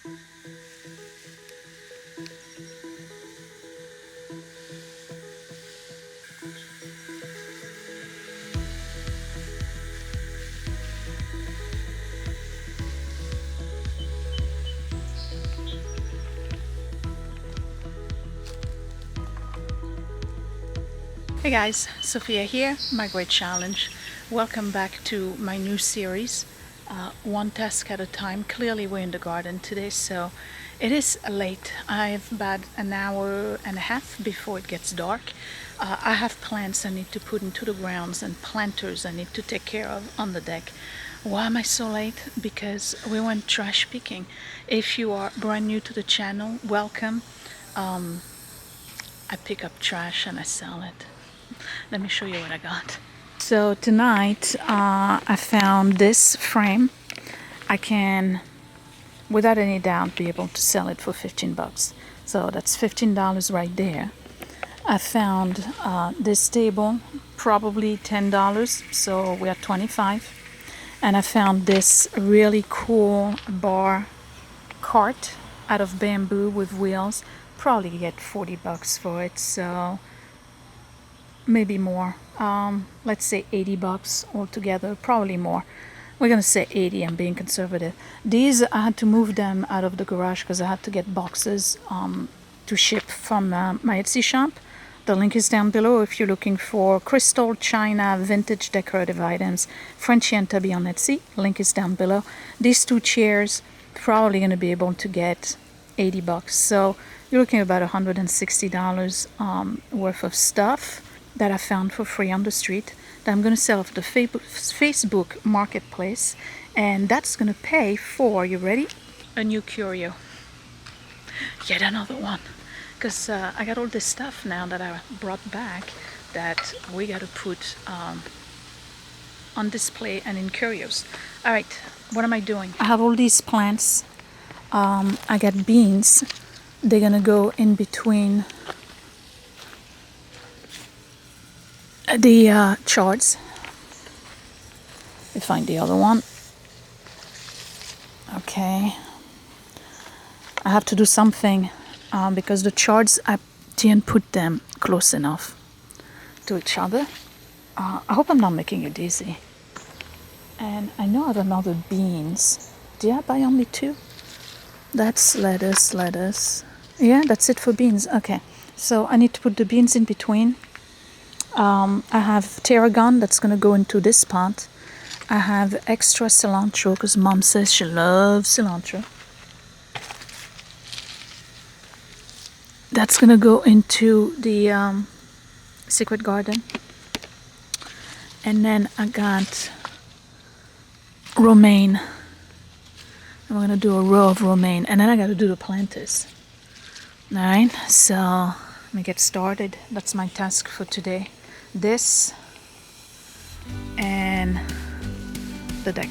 Hey guys, Sophia here, My Great Challenge. Welcome back to my new series, one task at a time. Clearly we're in the garden today, so it is late. I have about an hour and a half before it gets dark. I have plants I need to put into the grounds and planters I need to take care of on the deck. Why am I so late? Because we went trash picking. If you are brand new to the channel, welcome. I pick up trash and I sell it. Let me show you what I got. So tonight I found this frame. I can, without any doubt, be able to sell it for 15 bucks. So that's $15 right there. I found this table, probably $10, so we're at 25. And I found this really cool bar cart out of bamboo with wheels. Probably get 40 bucks for it, so maybe more. Let's say 80 bucks altogether, probably more. We're gonna say 80. I'm being conservative. These I had to move them out of the garage because I had to get boxes to ship from my Etsy shop. The link is down below if you're looking for crystal, china, vintage decorative items. Frenchy and Tubby on Etsy. Link is down below. These two chairs probably gonna be able to get 80 bucks. So you're looking at about $160 worth of stuff that I found for free on the street that I'm going to sell off the Facebook marketplace, and that's going to pay for, you ready? A new curio. Yet another one. Because I got all this stuff now that I brought back that we got to put on display and in curios. Alright, what am I doing? I have all these plants. I got beans. They're going to go in between the charts. We find the other one. Okay, I have to do something because the charts I didn't put them close enough to each other. I hope I'm not making you dizzy. And I know I have another beans. Did I buy only two? That's lettuce. Yeah, that's it for beans. Okay, so I need to put the beans in between. I have tarragon that's going to go into this pot. I have extra cilantro because Mom says she loves cilantro. That's going to go into the secret garden. And then I got romaine. I'm going to do a row of romaine. And then I got to do the planters. Alright, so let me get started. That's my task for today. This and the deck.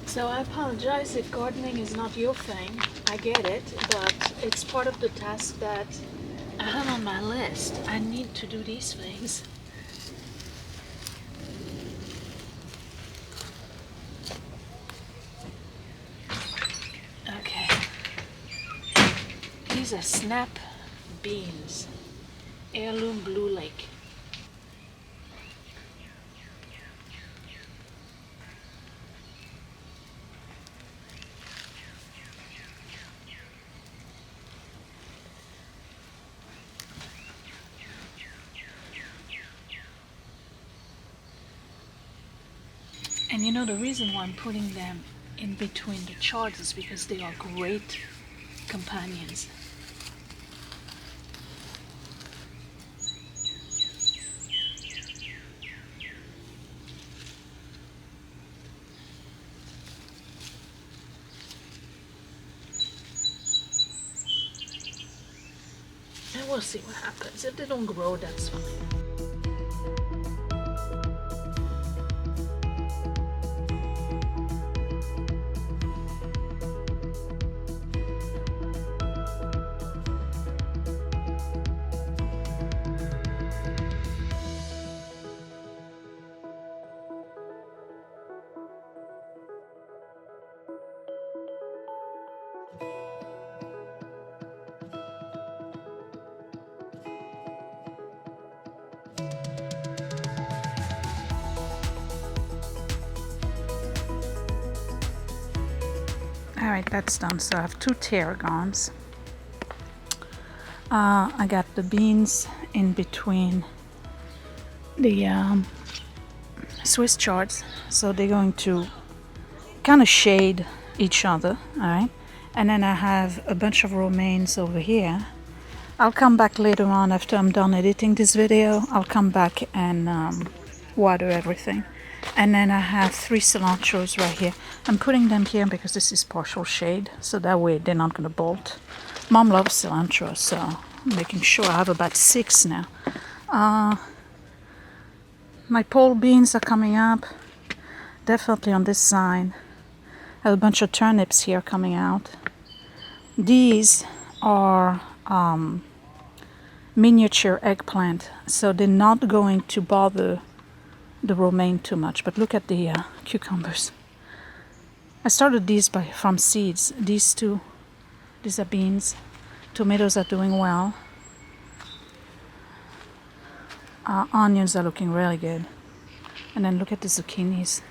So I apologize if gardening is not your thing. I get it, but it's part of the task that I have on my list. I need to do these things. These are snap beans, heirloom Blue Lake. And you know, the reason why I'm putting them in between the charts is because they are great companions. And we'll see what happens. If they don't grow, that's fine. Alright, that's done. So I have 2 tarragons. I got the beans in between the Swiss charts, so they're going to kind of shade each other. Alright, and then I have a bunch of romaines over here. I'll come back later on after I'm done editing this video. I'll come back and water everything. And then I have 3 cilantros right here. I'm putting them here because this is partial shade, so that way they're not gonna bolt. Mom loves cilantro, so I'm making sure I have about 6 now. My pole beans are coming up, definitely on this side. I have a bunch of turnips here coming out. These are miniature eggplant, so they're not going to bother the romaine too much. But look at the cucumbers. I started these from seeds. These are beans. Tomatoes are doing well. Onions are looking really good. And then look at the zucchinis.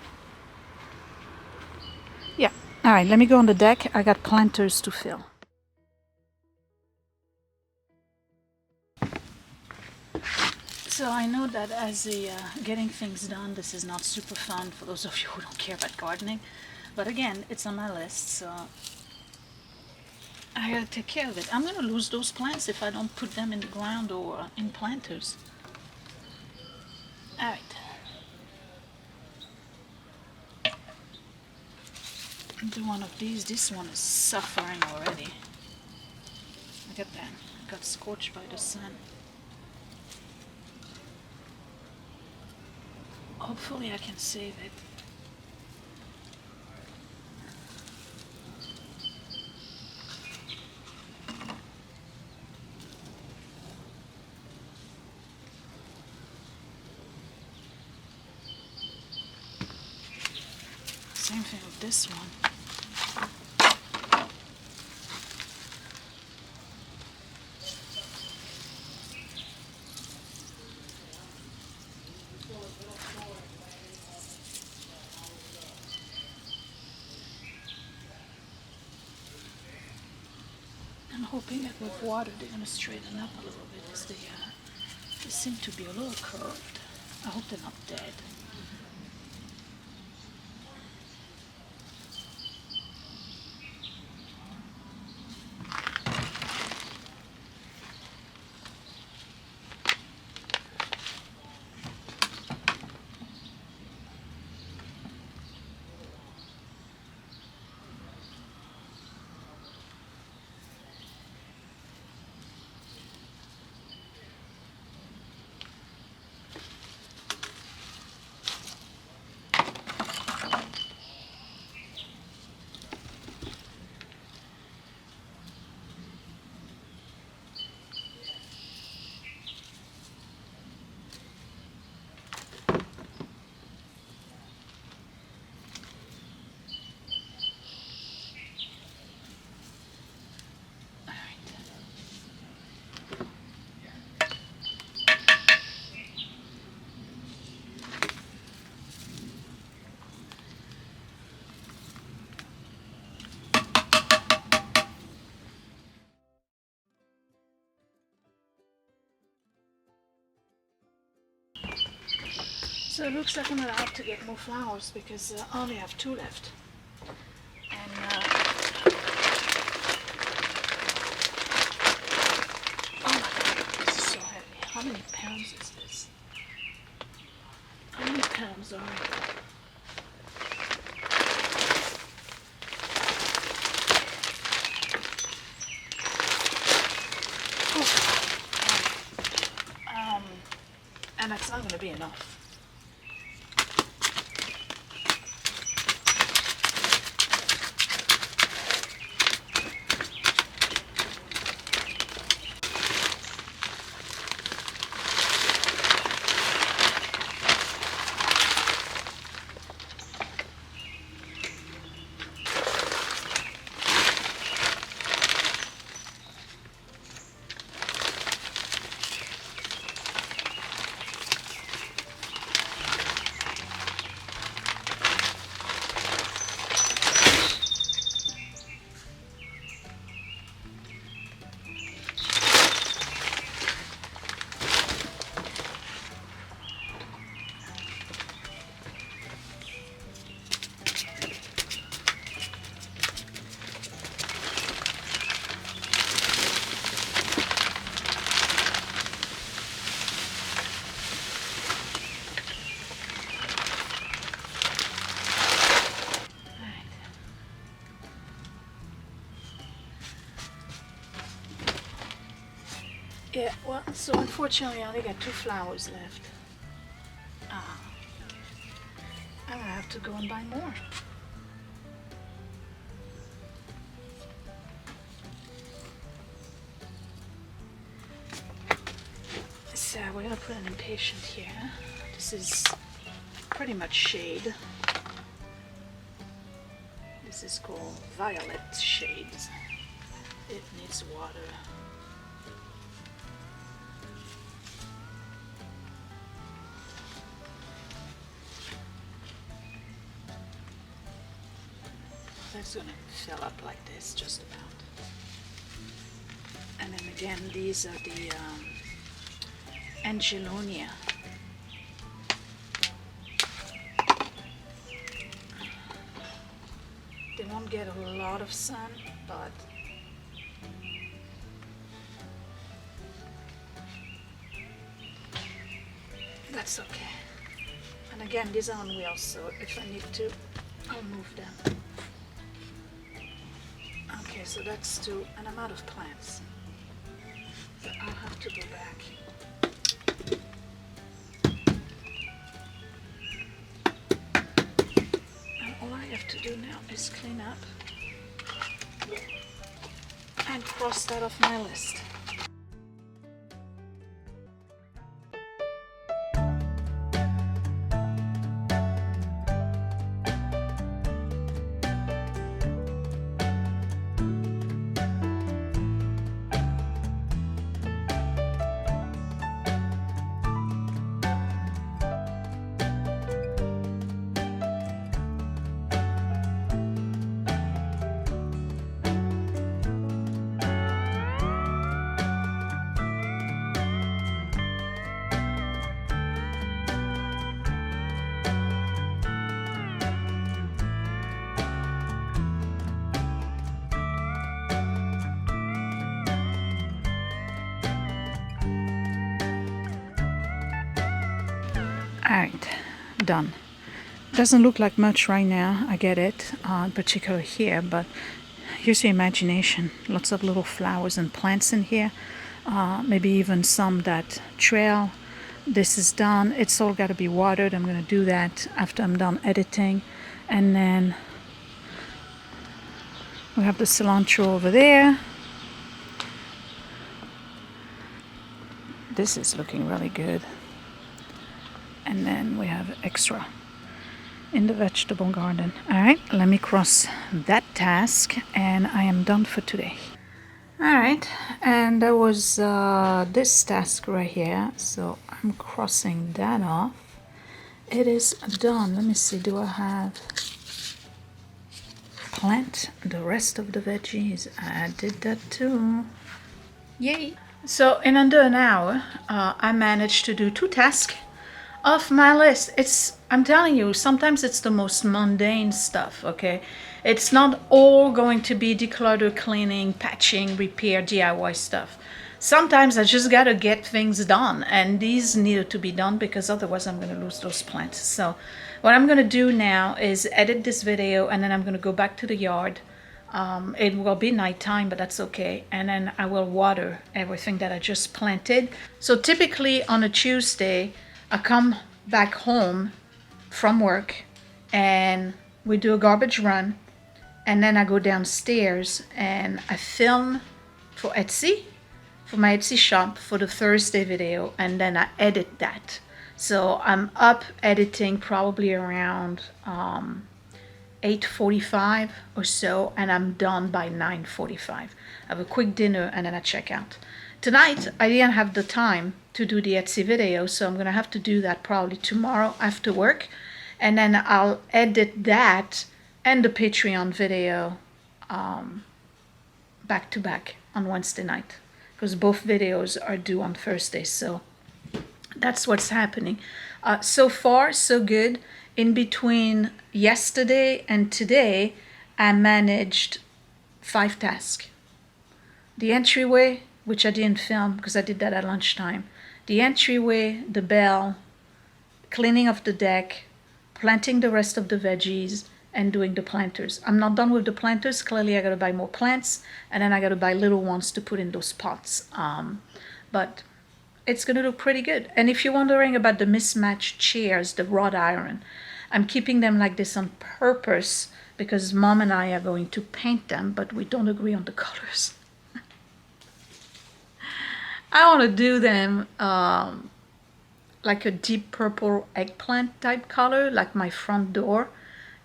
Yeah. All right, let me go on the deck. I got planters to fill. So I know that as getting things done, this is not super fun for those of you who don't care about gardening. But again, it's on my list, so I gotta take care of it. I'm gonna lose those plants if I don't put them in the ground or in planters. Alright. Do one of these. This one is suffering already. Look at that. It got scorched by the sun. Hopefully I can save it. Same thing with this one. I'm hoping that with water they're going to straighten up a little bit, because they seem to be a little curved. I hope they're not dead. So it looks like I'm gonna have to get more flowers because I only have 2 left. And oh my god, this is so heavy. How many pounds is this? How many pounds are it? And that's not gonna be enough. Yeah, well, so unfortunately I only got 2 flowers left. I'm gonna have to go and buy more. So we're gonna put an impatient here. This is pretty much shade. This is called violet shades. It needs water. That's gonna fill up like this, just about. And then again, these are the Angelonia. They won't get a lot of sun, but that's okay. And again, these are on wheels, so if I need to, I'll move them. Okay, so that's 2, and I'm out of plants. So I'll have to go back. And all I have to do now is clean up and cross that off my list. Alright, done. Doesn't look like much right now, I get it, in particular here, but use your imagination. Lots of little flowers and plants in here, maybe even some that trail. This is done. It's all got to be watered. I'm going to do that after I'm done editing. And then we have the cilantro over there. This is looking really good. And then we have extra in the vegetable garden. All right, let me cross that task and I am done for today. All right, and there was this task right here, so I'm crossing that off. It is done. Let me see, do I have plant the rest of the veggies? I did that too. Yay. So in under an hour, I managed to do 2 tasks off my list. I'm telling you, sometimes it's the most mundane stuff, okay? It's not all going to be declutter, cleaning, patching, repair, DIY stuff. Sometimes I just gotta get things done, and these needed to be done because otherwise I'm gonna lose those plants. So what I'm gonna do now is edit this video, and then I'm gonna go back to the yard. It will be nighttime, but that's okay. And then I will water everything that I just planted. So typically on a Tuesday, I come back home from work and we do a garbage run, and then I go downstairs and I film for Etsy, for my Etsy shop, for the Thursday video, and then I edit that. So I'm up editing probably around 8:45 or so, and I'm done by 9:45. I have a quick dinner and then I check out. Tonight I didn't have the time to do the Etsy video, so I'm gonna have to do that probably tomorrow after work, and then I'll edit that and the Patreon video back to back on Wednesday night, because both videos are due on Thursday. So that's what's happening. So far so good. In between yesterday and today, I managed 5 tasks. The entryway, which I didn't film because I did that at lunchtime. The entryway, the bell, cleaning of the deck, planting the rest of the veggies, and doing the planters. I'm not done with the planters. Clearly I gotta buy more plants, and then I gotta buy little ones to put in those pots. but it's going to look pretty good. And if you're wondering about the mismatched chairs, the wrought iron, I'm keeping them like this on purpose because Mom and I are going to paint them, but we don't agree on the colors. I want to do them like a deep purple eggplant type color, like my front door.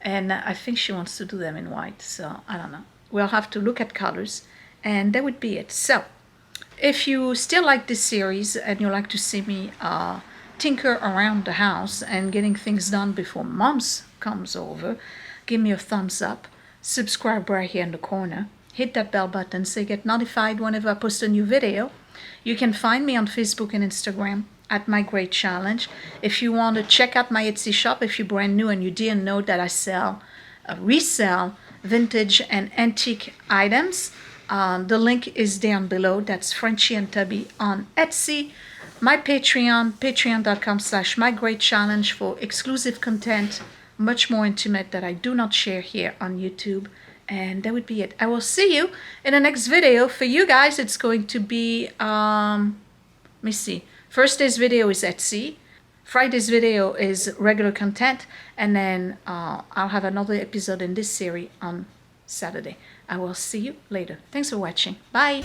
And I think she wants to do them in white, so I don't know. We'll have to look at colors, and that would be it. So if you still like this series and you like to see me tinker around the house and getting things done before Mom's comes over, give me a thumbs up, subscribe right here in the corner, hit that bell button so you get notified whenever I post a new video. You can find me on Facebook and Instagram at My Great Challenge. If you want to check out my Etsy shop, if you're brand new and you didn't know that I sell, resell vintage and antique items, the link is down below. That's Frenchy and Tubby on Etsy. My Patreon, patreon.com/mygreatchallenge for exclusive content, much more intimate that I do not share here on YouTube. And that would be it. I will see you in the next video. For you guys, it's going to be, let me see. First day's video is Etsy. Friday's video is regular content. And then I'll have another episode in this series on Saturday. I will see you later. Thanks for watching. Bye.